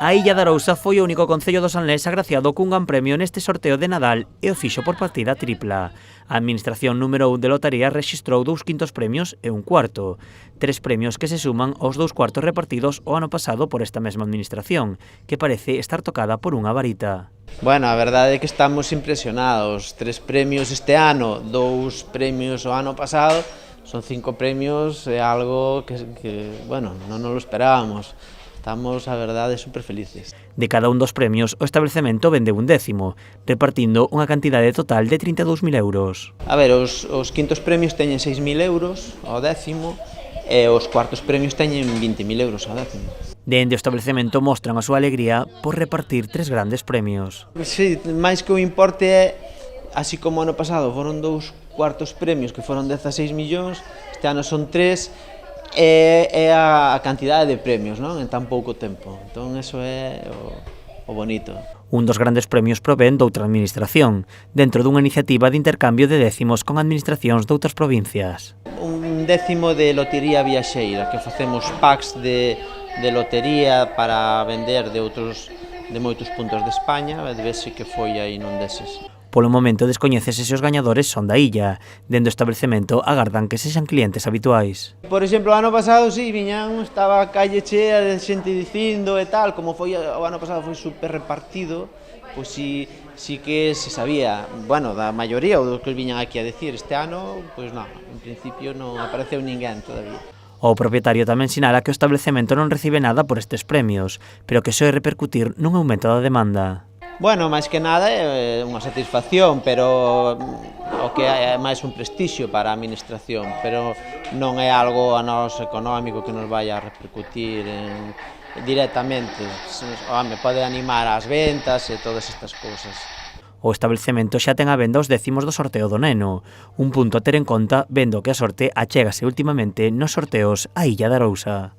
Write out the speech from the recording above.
A Illa de Arousa foi o único concello do Salnés agraciado cun gran premio neste sorteo de Nadal e o fixo por partida tripla. A Administración número 1 de lotaría rexistrou 2 quintos premios e un cuarto. 3 premios que se suman aos 2 cuartos repartidos o ano pasado por esta mesma Administración, que parece estar tocada por unha varita. Bueno, a verdade é que estamos impresionados. 3 premios este ano, 2 premios o ano pasado, son 5 premios, é algo que bueno, non nos lo esperábamos. Estamos, a verdade, super felices. De cada un dos premios, o establecemento vende un décimo, repartindo unha cantidade total de 32.000 euros. A ver, os quintos premios teñen 6.000 euros ao décimo e os cuartos premios teñen 20.000 euros ao décimo. Dende o establecemento mostran a súa alegría por repartir 3 grandes premios. Sí, máis que o importe é, así como ano pasado foron 2 cuartos premios que foron 16 millóns, este ano son 3, é a cantidade de premios, non? En tan pouco tempo. Entón, eso é o bonito. Un dos grandes premios provén doutra administración, dentro dunha iniciativa de intercambio de décimos con administracións doutras provincias. Un décimo de lotería viaxeira, que facemos packs de lotería para vender de moitos puntos de España, e vese que foi aí nun deses. Polo momento descoñécese se os gañadores son da illa. Dende o establecemento agardan que sexan clientes habituais. Por exemplo, o ano pasado, sí, viñan, estaba a calle chea de xente dicindo e tal, como foi o ano pasado foi super repartido, pois sí que se sabía, bueno, da maioría, ou dos que viñan aquí a decir. Este ano, pois non, en principio non apareceu ninguén todavía. O propietario tamén sinala que o establecemento non recibe nada por estes premios, pero que soe repercutir nun aumento da demanda. Bueno, máis que nada é unha satisfacción, pero o que é máis un prestixio para a administración, pero non é algo a nós económico que nos vai a repercutir directamente. Home, pode animar as ventas e todas estas cousas. O establecemento xa ten a venda os décimos do sorteo do neno, un punto a ter en conta vendo que a sorte achégase últimamente nos sorteos a Illa de Arousa.